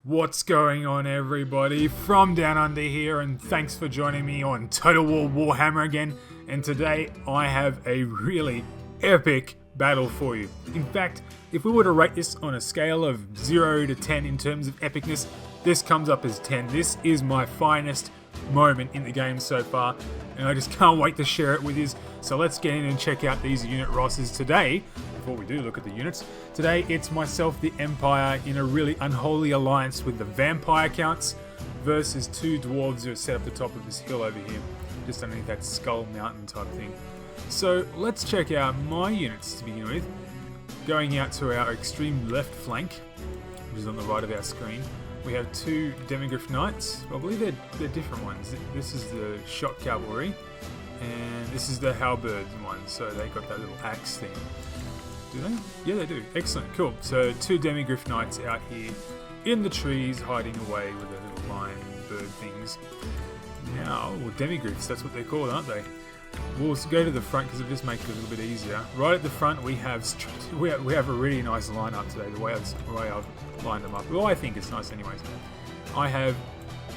What's going on, everybody? From down under here, and thanks for joining me on Total War Warhammer again. And today I have a really epic battle for you. In fact, if we were to rate this on a scale of 0 to 10 in terms of epicness, this comes up as 10. This is my finest moment in the game so far, and I just can't wait to share it with you. So let's get in and check out these unit rosters today. Before we do look at the units, today it's myself, the Empire, in a really unholy alliance with the Vampire Counts versus two Dwarves who are set up the top of this hill over here, just underneath that Skull Mountain type thing. So let's check out my units to begin with. Going out to our extreme left flank, which is on the right of our screen, we have two Demigryph Knights. I believe they're different ones. This is the Shot Cavalry, and this is the Halberd one, so they got that little axe thing. Do they? Yeah, they do. Excellent, cool. So two Demigryph Knights out here in the trees, hiding away with their little lion bird things. Now, well, Demigryphs, that's what they're called, aren't they? We'll go to the front because it'll just make it a little bit easier. Right at the front, we have a really nice lineup today. The way I've lined them up. Well, I think it's nice, anyways. I have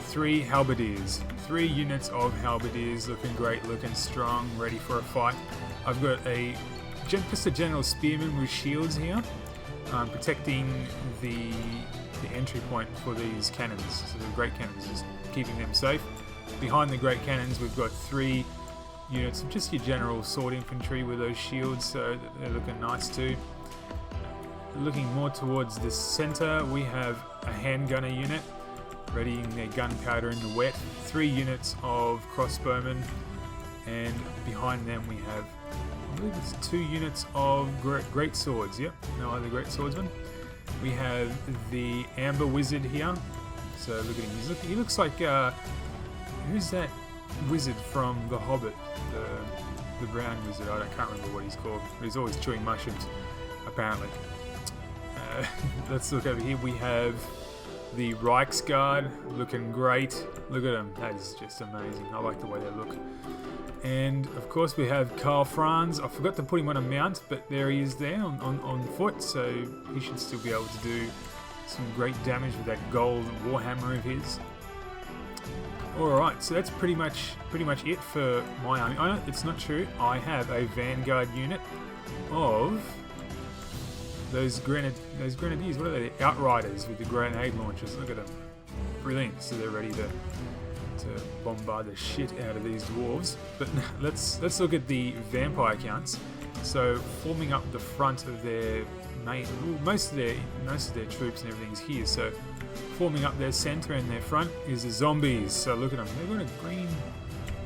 three halberdiers, 3 units of halberdiers, looking great, looking strong, ready for a fight. I've got just a general spearman with shields here, protecting the entry point for these cannons. So the great cannons, just keeping them safe. Behind the great cannons, we've got 3 units of just your general sword infantry with those shields, so they're looking nice too. Looking more towards the center, we have a handgunner unit readying their gunpowder in the wet, 3 units of crossbowmen, and behind them we have, I believe it's 2 units of great swords. Yep, no other great swordsmen. We have the Amber Wizard here, so look at him. He looks like who's that wizard from The Hobbit, the brown wizard? I can't remember what he's called, but he's always chewing mushrooms, apparently. Let's look over here. We have the Reichsguard, looking great. Look at them, that is just amazing. I like the way they look. And of course we have Karl Franz. I forgot to put him on a mount, but there he is there on foot, so he should still be able to do some great damage with that gold warhammer of his. Alright, so that's pretty much it for my army. Oh, no, it's not true. I have a Vanguard unit of those grenadiers. What are they? Outriders with the grenade launchers. Look at them. Brilliant. So they're ready to bombard the shit out of these dwarves. But let's look at the Vampire Counts. So forming up the front of their most of their troops and everything's here. So forming up their center and their front is the zombies. So look at them. They've got a green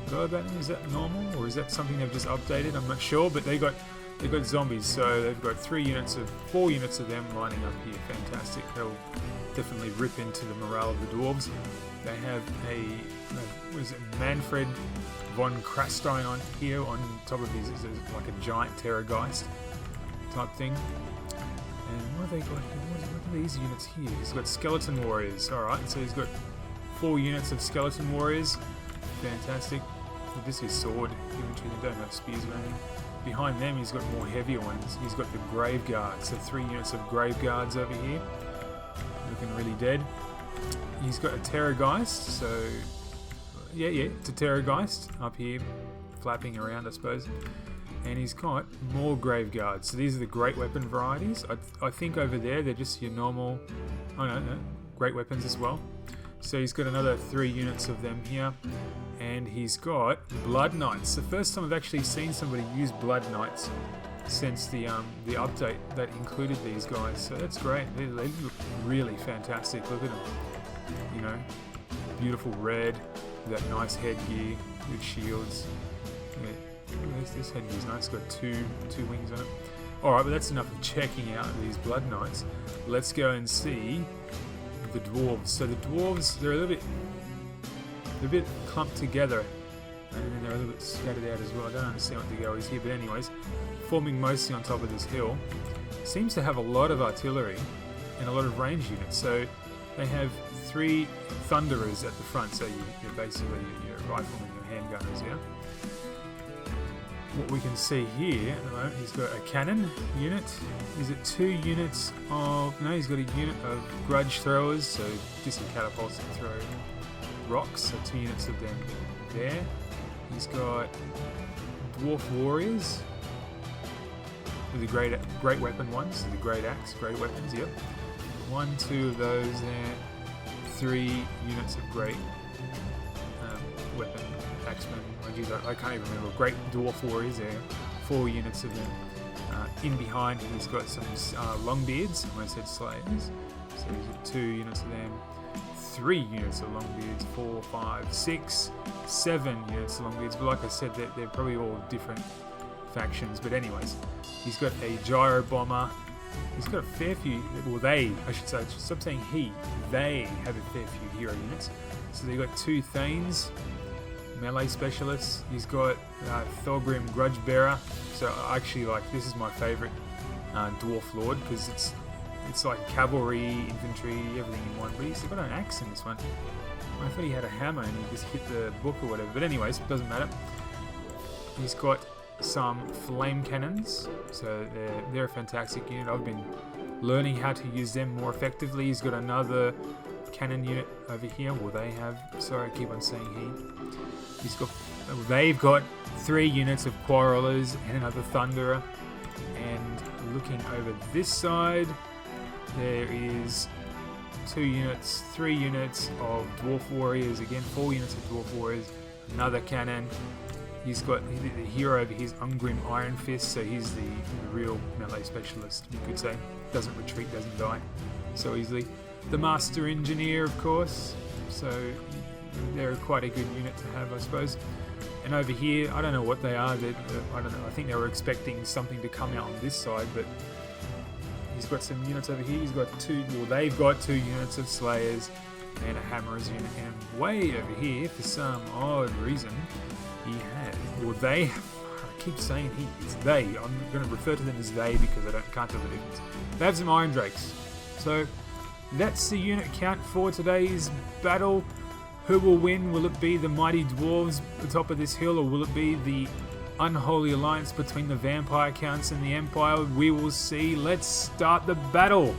globe at them. Is that normal, or is that something they've just updated? I'm not sure, but they've got zombies. So they've got 4 units of them lining up here. Fantastic. They'll definitely rip into the morale of the dwarves. They have Manfred von Krastein on here on top of his, like a giant Terrorgeist type thing. And what have they got here? What are these units here? He's got Skeleton Warriors. Alright, so he's got 4 units of Skeleton Warriors. Fantastic. This is sword infantry, they don't have spears or anything. Behind them he's got more heavier ones. He's got the Grave Guards, so 3 units of Grave Guards over here. Looking really dead. He's got a Terrorgeist, so yeah, it's a Terrorgeist up here, flapping around, I suppose. And he's got more Grave Guards. So these are the great weapon varieties. I think over there they're just your normal, no, great weapons as well. So he's got another 3 units of them here. And he's got Blood Knights. The first time I've actually seen somebody use Blood Knights since the update that included these guys. So that's great. They look really fantastic. Look at them. You know, beautiful red, that nice headgear with shields. Yeah. This headgear's nice. It's got two wings on it. Alright, but that's enough of checking out these Blood Knights. Let's go and see the Dwarves. So the Dwarves, they're a bit clumped together, and then they're a little bit scattered out as well. I don't understand what the go is here, but anyways, forming mostly on top of this hill. Seems to have a lot of artillery and a lot of range units. So they have 3 Thunderers at the front, so you're basically your riflemen, your handgunners, yeah? what we can see here at the moment, he's got a cannon unit. Is it 2 units of... No, he's got a unit of grudge throwers, so distant catapults that throw rocks, so 2 units of them there. He's got dwarf warriors with the great weapon ones, so the great axe, great weapons, yep. 1, 2 of those there. 3 units of great weapon axemen. I can't even remember. Great dwarf warriors there. 4 units of them. In behind, he's got some longbeards. I almost said slayers. So he's got 2 units of them. 3 units of longbeards. 4, 5, 6, 7 units of longbeards. But like I said, they're probably all different factions. But anyways, he's got a gyro bomber. He's got a fair few. Well, I should say. Stop saying he. They have a fair few hero units. So they've got 2 Thanes, melee specialists. He's got Thorgrim Grudge Bearer. So I actually like, this is my favourite dwarf lord, because it's like cavalry, infantry, everything in one. But he's got an axe in this one. I thought he had a hammer and he just hit the book or whatever. But anyways, it doesn't matter. He's got some flame cannons. So they're a fantastic unit. I've been learning how to use them more effectively. He's got another cannon unit over here. Well, they have. Sorry, I keep on saying he. They've got 3 units of quarrelers and another thunderer. And looking over this side, there is 2 units, 3 units of dwarf warriors. Again, 4 units of dwarf warriors. Another cannon. He's got the hero over here, Ungrim Iron Fist, so he's the real melee specialist, you could say. Doesn't retreat, doesn't die so easily. The Master Engineer, of course, so they're quite a good unit to have, I suppose. And over here, I don't know what they are. I don't know. I think they were expecting something to come out on this side, but he's got some units over here. He's got they've got 2 units of Slayers and a Hammerers unit. And way over here, for some odd reason, I keep saying it's they. I'm going to refer to them as they because I can't tell the difference. They have some Iron Drakes. So that's the unit count for today's battle. Who will win? Will it be the mighty dwarves at the top of this hill, or will it be the unholy alliance between the vampire counts and the Empire? We will see. Let's start the battle.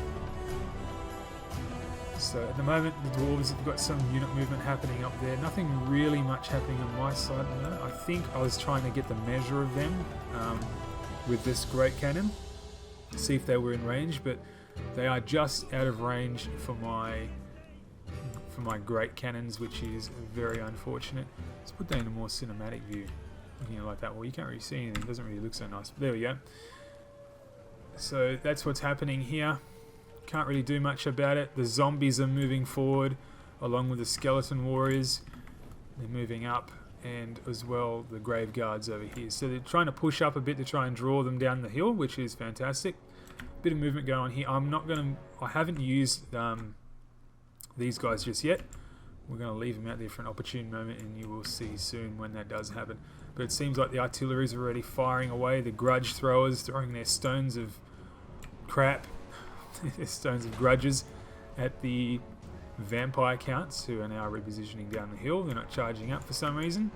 So at the moment, the dwarves have got some unit movement happening up there. Nothing really much happening on my side. I think I was trying to get the measure of them with this great cannon, see if they were in range, but they are just out of range for my great cannons, which is very unfortunate. Let's put that in a more cinematic view. Looking like that. Well, you can't really see anything. It doesn't really look so nice. But there we go. So that's what's happening here. Can't really do much about it. The zombies are moving forward along with the skeleton warriors. They're moving up, and as well the grave guards over here. So they're trying to push up a bit to try and draw them down the hill, which is fantastic. Bit of movement going on here. I haven't used these guys just yet. We're going to leave them out there for an opportune moment, and you will see soon when that does happen. But it seems like the artillery is already firing away. The grudge throwers throwing their stones of crap, stones of grudges at the vampire counts, who are now repositioning down the hill. They're not charging up for some reason.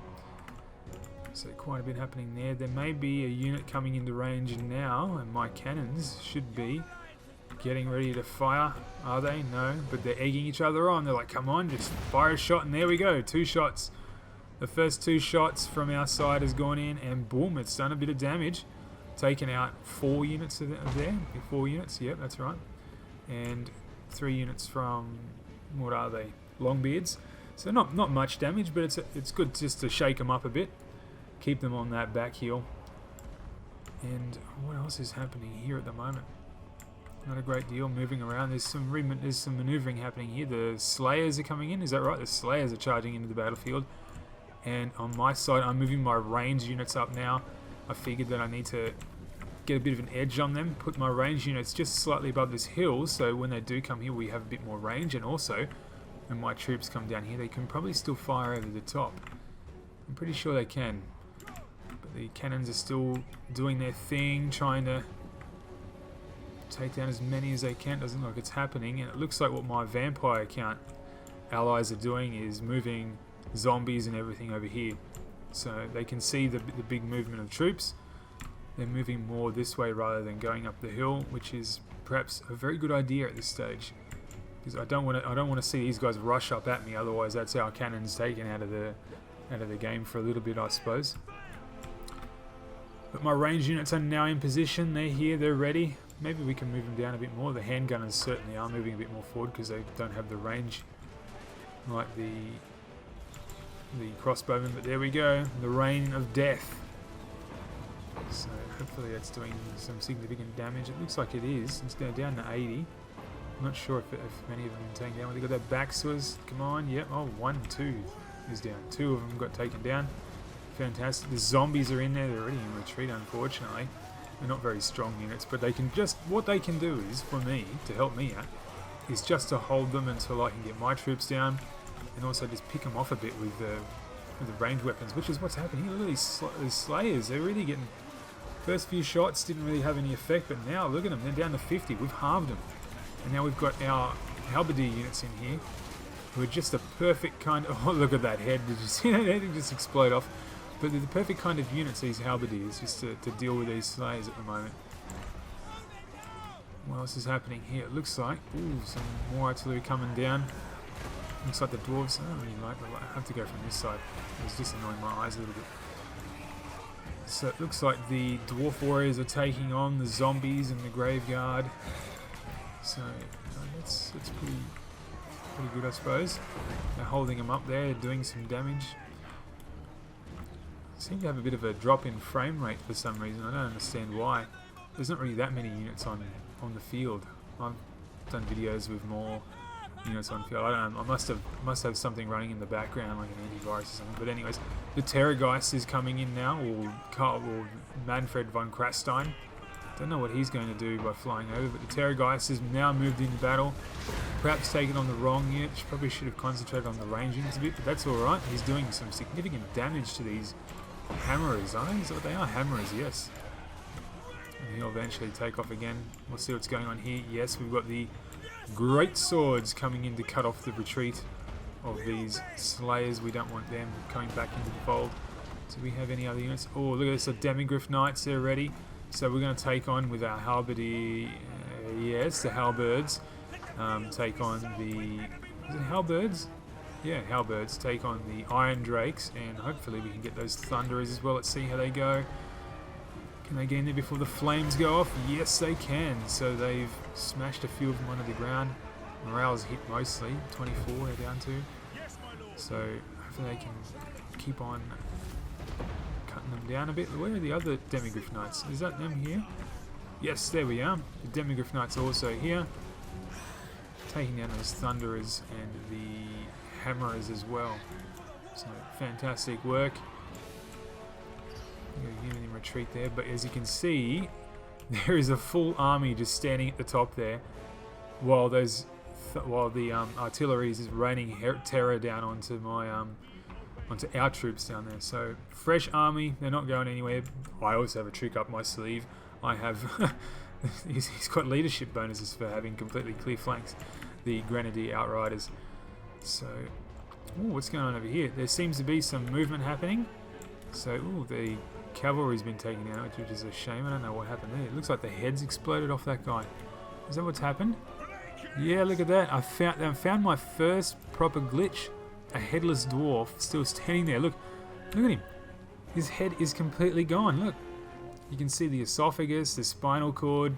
So quite a bit happening there. There may be a unit coming into range now, and my cannons should be getting ready to fire. Are they? No, but they're egging each other on. They're like, come on, just fire a shot, and there we go. 2 shots. The first 2 shots from our side has gone in, and boom, it's done a bit of damage. Taken out 4 units of there. 4 units, yep, that's right. And 3 units from, what are they? Longbeards. So not much damage, but it's good just to shake them up a bit. Keep them on that back heel. And what else is happening here at the moment? Not a great deal moving around. There's some maneuvering happening here. The Slayers are coming in, is that right? The Slayers are charging into the battlefield. And on my side, I'm moving my range units up now. I figured that I need to get a bit of an edge on them, put my range units just slightly above this hill, so when they do come here we have a bit more range, and also when my troops come down here they can probably still fire over the top. I'm pretty sure they can. But the cannons are still doing their thing, trying to take down as many as they can. Doesn't look like it's happening, and it looks like what my vampire count allies are doing is moving zombies and everything over here. So they can see the big movement of troops. They're moving more this way rather than going up the hill, which is perhaps a very good idea at this stage. Because I don't want to see these guys rush up at me. Otherwise, that's our cannons taken out of the game for a little bit, I suppose. But my range units are now in position. They're here. They're ready. Maybe we can move them down a bit more. The handgunners certainly are moving a bit more forward because they don't have the range like the crossbowmen. But there we go. The rain of death. So hopefully that's doing some significant damage. It looks like it is. It's down to 80. I'm not sure if many of them have been taken down. They got their backs to us. Come on. Yep. Oh, 1, 2 is down. 2 of them got taken down. Fantastic. The zombies are in there. They're already in retreat, unfortunately. They're not very strong units, but they can just... What they can do is, for me, to help me out, is just to hold them until I can get my troops down, and also just pick them off a bit with the ranged weapons, which is what's happening. Look at these Slayers. They're really getting... First few shots didn't really have any effect, but now, look at them. They're down to 50. We've halved them. And now we've got our halberdier units in here, who are just the perfect kind of... Oh, look at that head. Did you see that head? It just explode off. But they're the perfect kind of units, these halberdiers, just to deal with these Slayers at the moment. What else is happening here? It looks like... Ooh, some more artillery coming down. Looks like the dwarves... I don't really like them. I have to go from this side. It was just annoying my eyes a little bit. So it looks like the dwarf warriors are taking on the zombies and the graveyard. So that's pretty good, I suppose. They're holding them up there, doing some damage. Seem to have a bit of a drop in frame rate for some reason. I don't understand why. There's not really that many units on the field. I've done videos with more units on field. I don't know. I must have something running in the background, like an antivirus or something. But anyways, the Terrorgeist is coming in now, or Manfred von Krastein. Don't know what he's going to do by flying over, but the Terrorgeist has now moved into battle. Perhaps taken on the wrong unit. Probably should have concentrated on the range units a bit, but that's alright. He's doing some significant damage to these hammerers, aren't they? Is that what they are? Hammerers, yes. And he'll eventually take off again. We'll see what's going on here. Yes, we've got the great swords coming in to cut off the retreat of these Slayers. We don't want them coming back into the fold. Do we have any other units? Oh, look at this. The Demigryph Knights, they're ready. So we're going to take on with our halberdier, yes, the halberds. Take on the... Is it halberds? Yeah, halberds. Take on the Iron Drakes, and hopefully we can get those Thunderers as well. Let's see how they go. Can they get in there before the flames go off? Yes, they can. So they've smashed a few of them onto the ground. Morale's hit mostly. 24 they're down to. So hopefully they can keep on cutting them down a bit. Where are the other Demigryph Knights? Is that them here? Yes, there we are. The Demigryph Knights are also here. Taking down those Thunderers and the Hammerers as well. So fantastic work. Unit in retreat there, but as you can see, there is a full army just standing at the top there, while the artillery is raining terror down onto onto our troops down there. So fresh army, they're not going anywhere. I also have a trick up my sleeve. I have he's got leadership bonuses for having completely clear flanks. The Grenadier Outriders. So, ooh, what's going on over here? There seems to be some movement happening. So, ooh, the cavalry's been taken out, which is a shame. I don't know what happened there. It looks like the head's exploded off that guy. Is that what's happened? Yeah, look at that. I found my first proper glitch. A headless dwarf still standing there. Look at him. His head is completely gone. Look. You can see the esophagus, the spinal cord,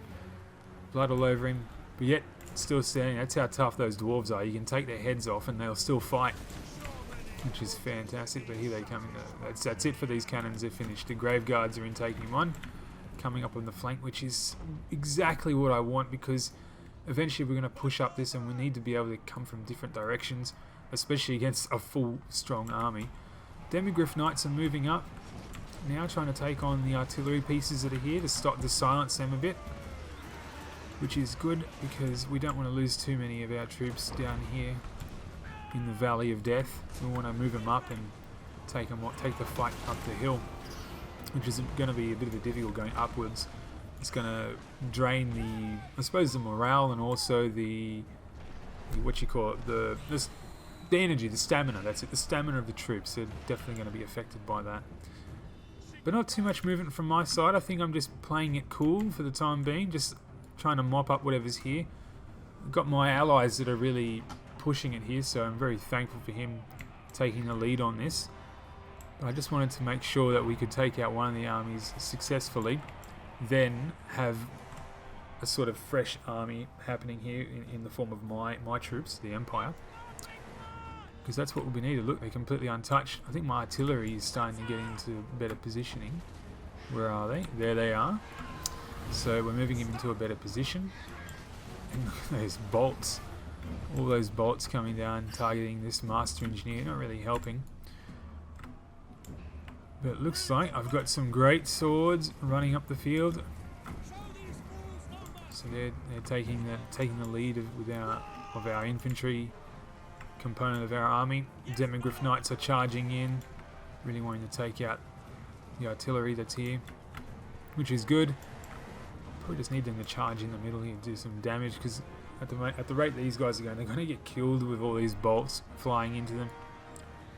blood all over him. But yet, still standing. That's how tough those dwarves are. You can take their heads off and they'll still fight, which is fantastic. But here they come. That's it for these cannons. They're finished. The grave guards are in taking him on, coming up on the flank, which is exactly what I want, because eventually we're going to push up this and we need to be able to come from different directions, especially against a full strong army. Demigryph Knights are moving up now, trying to take on the artillery pieces that are here to silence them a bit, which is good because we don't want to lose too many of our troops down here in the Valley of Death. We want to move them up and take the fight up the hill, which is going to be a bit of a difficult going upwards. It's going to drain I suppose the morale, and also the The energy, the stamina, that's it. The stamina of the troops, they're definitely going to be affected by that. But not too much movement from my side. I think I'm just playing it cool for the time being, just trying to mop up whatever's here. I've got my allies that are really pushing it here, so I'm very thankful for him taking the lead on this. But I just wanted to make sure that we could take out one of the armies successfully, then have a sort of fresh army happening here in the form of my troops, the Empire. Because that's what we need. Look, they're completely untouched. I think my artillery is starting to get into better positioning. Where are they? There they are. So we're moving him into a better position. And look at those bolts. All those bolts coming down, targeting this Master Engineer. Not really helping. But it looks like I've got some great swords running up the field. So they're taking the lead of our infantry component of our army. Demogryph Knights are charging in, really wanting to take out the artillery that's here, which is good. Probably just need them to charge in the middle here and do some damage, because at the rate these guys are going, they're going to get killed with all these bolts flying into them.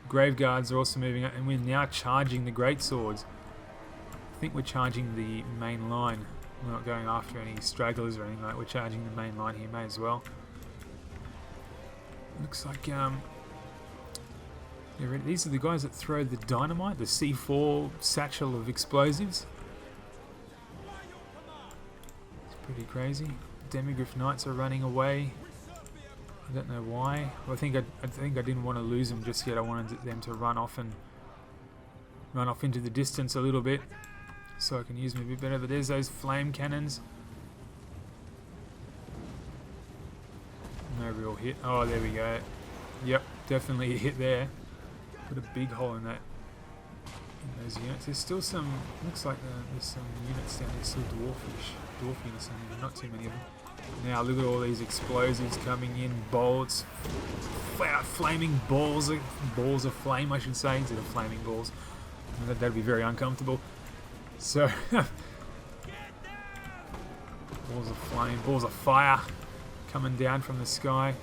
Grave Guards are also moving up, and we're now charging the great swords. I think we're charging the main line. We're not going after any stragglers or anything like that. We're charging the main line here, may as well. Looks like these are the guys that throw the dynamite, the C4 satchel of explosives. It's pretty crazy. Demogryph Knights are running away. I don't know why. Well, I think I didn't want to lose them just yet. I wanted them to run off into the distance a little bit, so I can use them a bit better. But there's those flame cannons. No real hit. Oh, there we go. Yep, definitely a hit there. Put a big hole in that. In those units. There's still some. Looks like there's some units down there. Still dwarf units down there. Not too many of them. Now look at all these explosives coming in. Bolts, flaming balls of flame, I should say, instead of flaming balls. That'd be very uncomfortable. So balls of flame, balls of fire coming down from the sky.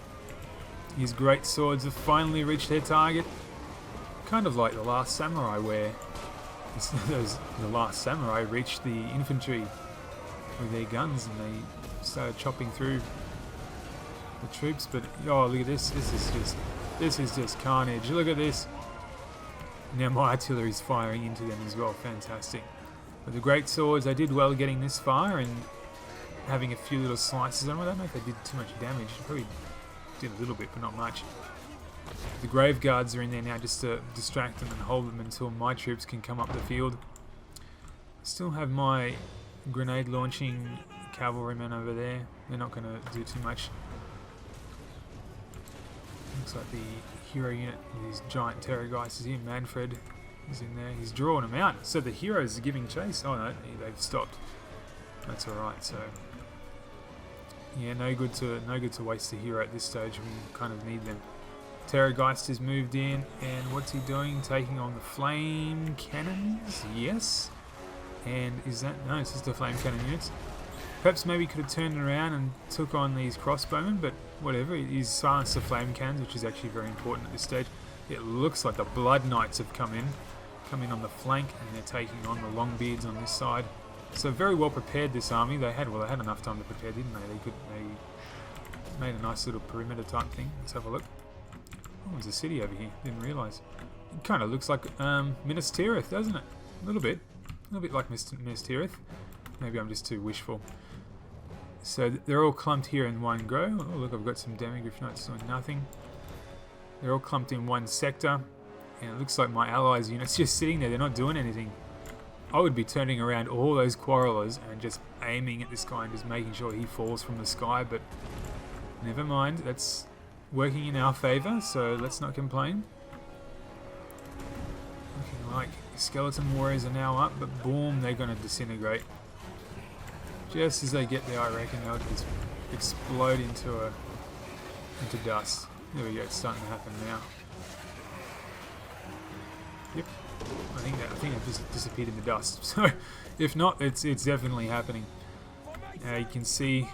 These great swords have finally reached their target. Kind of like the last samurai, where the last samurai reached the infantry with their guns and they started chopping through the troops. But oh, look at this! This is just carnage. Look at this. Now my artillery's firing into them as well. Fantastic. But the great swords, they did well getting this far and having a few little slices on them. I don't know if they did too much damage. Probably did a little bit, but not much. The Grave Guards are in there now just to distract them and hold them until my troops can come up the field. Still have my grenade launching cavalrymen over there. They're not going to do too much. Looks like the hero unit, these giant terrorgeists is here. Manfred is in there. He's drawing them out. So the heroes are giving chase. Oh no, they've stopped. That's alright. So yeah, no good to waste the hero at this stage. We kind of need them. Terrorgeist has moved in, and what's he doing? Taking on the flame cannons? Yes. And is that... no, it's just the flame cannon units. Perhaps maybe could have turned around and took on these crossbowmen, but whatever. He's silenced the flame cannons, which is actually very important at this stage. It looks like the Blood Knights have come in on the flank, and they're taking on the Longbeards on this side. So very well prepared, this army. They had enough time to prepare, didn't they? They made a nice little perimeter type thing. Let's have a look. Oh, there's a city over here. Didn't realise. It kind of looks like Minas Tirith, doesn't it? A little bit like Minas Tirith. Maybe I'm just too wishful. So they're all clumped here in one go. Oh look, I've got some Demogryph Knights doing nothing. They're all clumped in one sector, and it looks like my allies' units just sitting there. They're not doing anything. I would be turning around all those quarrelers and just aiming at this guy and just making sure he falls from the sky. But never mind. That's working in our favour, so let's not complain. Looking like skeleton warriors are now up, but boom, they're going to disintegrate. Just as they get there, I reckon they'll just explode into dust. There we go, it's starting to happen now. Yep, I think they've just disappeared in the dust. So, if not, it's definitely happening. You can see,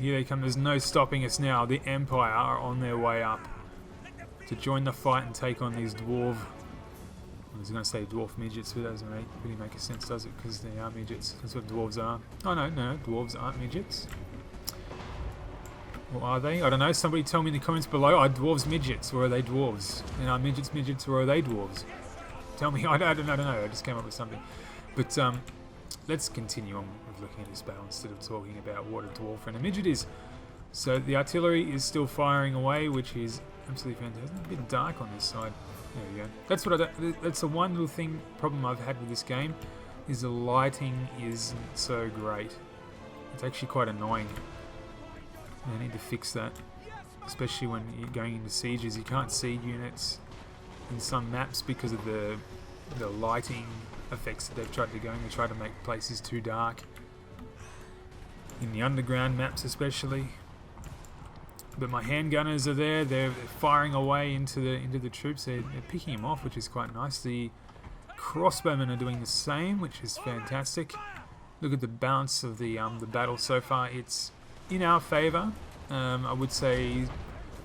here they come. There's no stopping us now. The Empire are on their way up. to join the fight and take on these dwarf. I was going to say dwarf midgets, but that doesn't really make sense, does it? Because they are midgets. That's what dwarves are. Oh no, dwarves aren't midgets. Or are they? I don't know. Somebody tell me in the comments below. Are dwarves midgets, or are they dwarves? And are midgets midgets, or are they dwarves? Tell me. I don't know. I just came up with something. But let's continue on with looking at this battle instead of talking about what a dwarf and a midget is. So the artillery is still firing away, which is absolutely fantastic. A bit dark on this side. There we go. That's the one little problem I've had with this game, is the lighting isn't so great. It's actually quite annoying. They need to fix that, especially when you're going into sieges. You can't see units in some maps because of the lighting effects that they've tried to go. They try to make places too dark in the underground maps, especially. But my handgunners are there. They're firing away into the troops. They're picking them off, which is quite nice. The crossbowmen are doing the same, which is fantastic. Look at the balance of the battle so far. It's in our favour. I would say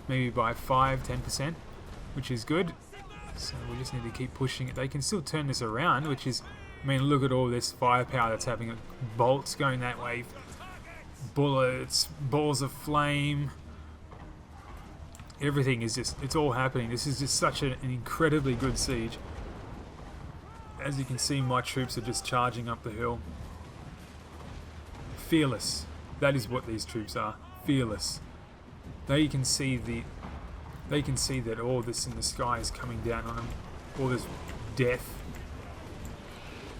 maybe by 5-10%, which is good. So we just need to keep pushing it. They can still turn this around, which is, I mean, look at all this firepower that's happening. Bolts going that way, bullets, balls of flame. Everything is just, it's all happening. This is just such an incredibly good siege. As you can see, my troops are just charging up the hill. Fearless. That is what these troops are. Fearless. They can see that all this in the sky is coming down on them. All this death.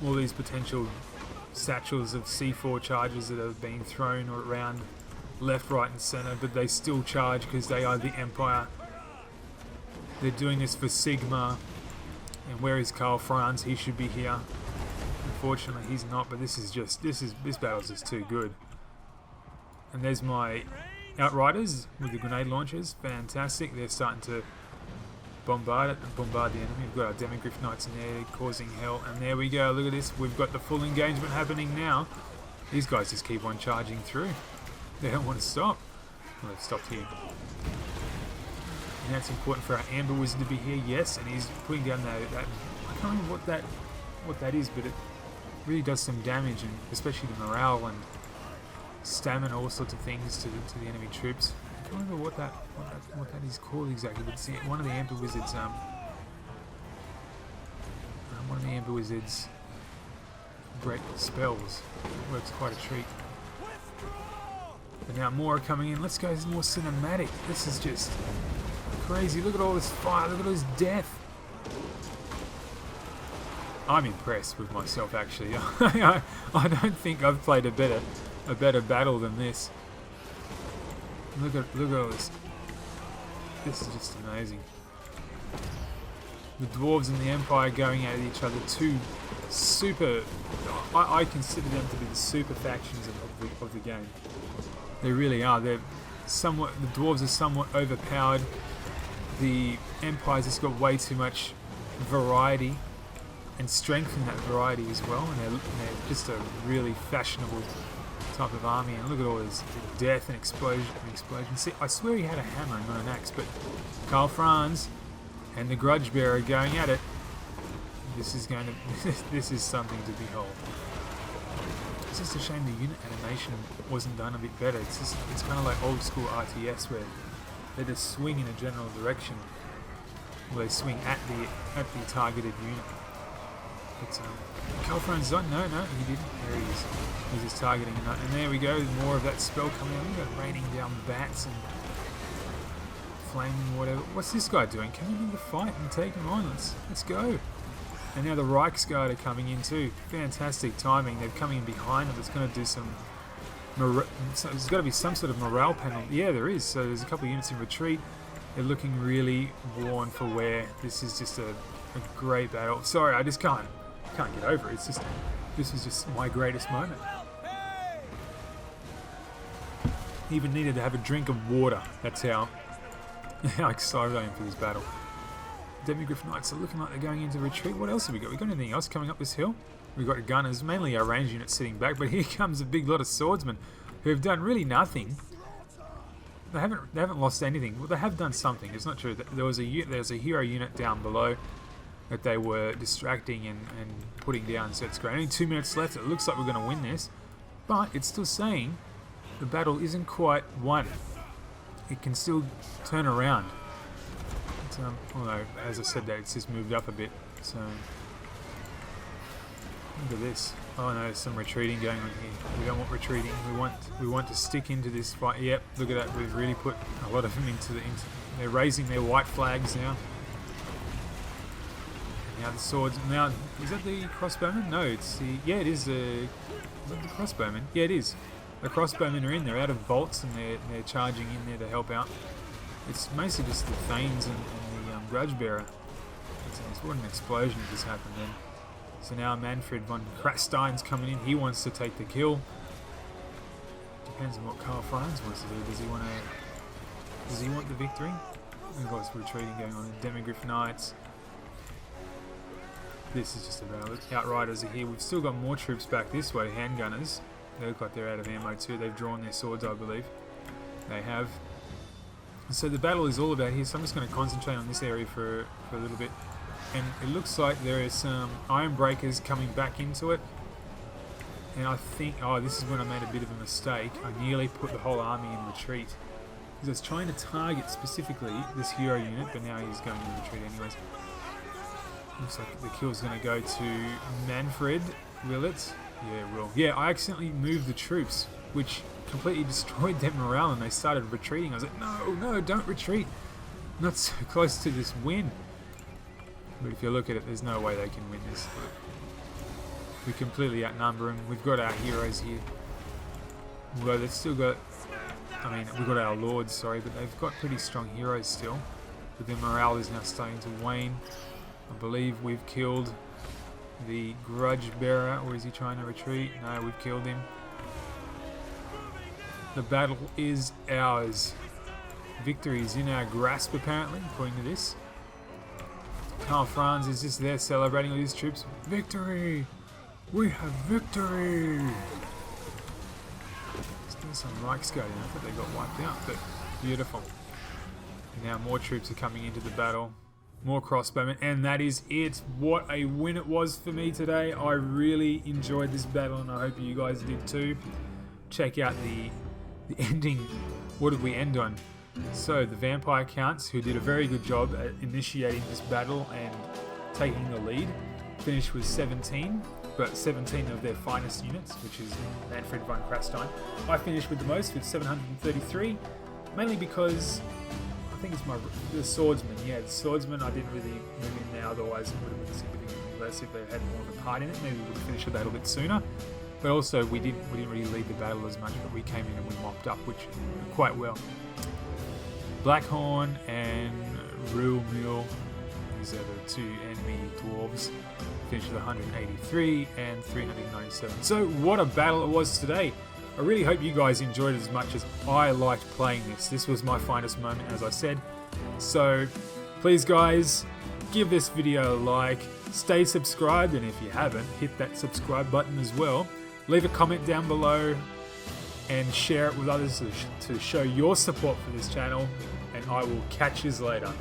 All these potential satchels of C4 charges that are being thrown around left, right and centre, but they still charge because they are the Empire. They're doing this for Sigma. And where is Karl Franz? He should be here. Unfortunately he's not, but this battle's just too good. And there's my Outriders with the grenade launchers. Fantastic. They're starting to bombard it and bombard the enemy. We've got our Demigryph Knights in there causing hell. And there we go. Look at this. We've got the full engagement happening now. These guys just keep on charging through. They don't want to stop. Well, they've stopped here. And that's important for our Amber Wizard to be here. Yes, and he's putting down that I can't remember what that is, but it really does some damage, and especially the morale and stamina, all sorts of things to the enemy troops. I can't remember what that is called exactly, but see, one of the Amber Wizard's great spells works quite a treat. But now more are coming in. Let's go more cinematic. This is just crazy. Look at all this fire. Look at all this death. I'm impressed with myself, actually. I don't think I've played a better battle than this. Look at all this. This is just amazing. The Dwarves and the Empire going at each other. Two super. I consider them to be the super factions of the game. They really are. The Dwarves are somewhat overpowered. The Empire's just got way too much variety and strength in that variety as well, and they're just a really fashionable type of army. And look at all this death and explosion. See, I swear he had a hammer and not an axe, but Karl Franz and the Grudge Bearer going at it. This is something to behold. It's just a shame the unit animation wasn't done a bit better. It's kind of like old school RTS where they just swing in a general direction, where they swing at the targeted unit. But Karl Franz, no, he didn't. There he is. He's just targeting it. And there we go. More of that spell coming in. We've got raining down bats and flaming whatever. What's this guy doing? Coming in to fight and take him on. Let's go. And now the Reichsguard are coming in too. Fantastic timing. They're coming in behind them. It's going to do some... there's got to be some sort of morale panel. Yeah, there is. So there's a couple of units in retreat. They're looking really worn for wear. This is just a great battle. Sorry, I just can't get over it. This was just my greatest moment. Even needed to have a drink of water. That's how excited I am for this battle. Demigryph Knights are looking like they're going into retreat. What else have we got? We got anything else coming up this hill? We've got gunners, mainly our range units sitting back, but here comes a big lot of swordsmen who have done really nothing. They haven't lost anything. Well, they have done something. It's not true. There's a hero unit down below that they were distracting and putting down. So it's great. Only 2 minutes left. It looks like we're going to win this, but it's still saying the battle isn't quite won. It can still turn around. It's, although, as I said, that it's just moved up a bit. So look at this. Oh no, there's some retreating going on here. We don't want retreating. We want to stick into this fight. Yep, look at that. We've really put a lot of them into they're raising their white flags now. Now the swords. Now, is that the crossbowmen? No, it's the... Yeah, it is the crossbowmen. Yeah, it is. The crossbowmen are in. They're out of bolts and they're charging in there to help out. It's mostly just the Thanes and the Grudge Bearer. What an explosion just happened then. So now Manfred von Krastein's coming in. He wants to take the kill. Depends on what Karl Franz wants to do. Does he want the victory? We've got retreating going on. Demigriff Knights. This is just about it. Outriders are here. We've still got more troops back this way. Handgunners. They look like they're out of ammo too. They've drawn their swords, I believe. They have. So the battle is all about here. So I'm just going to concentrate on this area for a little bit. And it looks like there are some Iron Breakers coming back into it. And I think, oh, this is when I made a bit of a mistake. I nearly put the whole army in retreat. Because I was trying to target specifically this hero unit, but now he's going in retreat anyways. Looks like the kill's going to go to Manfred. Will it? Yeah, it will. Yeah, I accidentally moved the troops, which completely destroyed their morale, and they started retreating. I was like, no, don't retreat. Not so close to this win. But if you look at it, there's no way they can win this. We completely outnumber them. We've got our heroes here. Although they've still got... I mean, we've got our lords, sorry, but they've got pretty strong heroes still. But their morale is now starting to wane. I believe we've killed the Grudge Bearer, or is he trying to retreat? No, we've killed him. The battle is ours. Victory is in our grasp, apparently, according to this. Karl Franz is just there celebrating with his troops. Victory! We have victory! There's some Reichsguard in. I thought they got wiped out, but beautiful. And now more troops are coming into the battle. More crossbowmen, and that is it. What a win it was for me today. I really enjoyed this battle, and I hope you guys did too. Check out the ending. What did we end on? So the Vampire Counts, who did a very good job at initiating this battle and taking the lead, finished with 17, but 17 of their finest units, which is Manfred von Krastein. I finished with the most, with 733, mainly because I think it's the swordsman. Yeah, the swordsman I didn't really move in there, otherwise it would have been significantly less if they had more of a part in it. Maybe we would have finished the battle a bit sooner. But also we didn't really lead the battle as much, but we came in and we mopped up, which quite well. Blackhorn and Real Mule, these are the two enemy dwarves, finished with 183 and 397. So what a battle it was today. I really hope you guys enjoyed it as much as I liked playing this. This was my finest moment, as I said. So please guys, give this video a like, stay subscribed, and if you haven't, hit that subscribe button as well. Leave a comment down below and share it with others to show your support for this channel, and I will catch you later.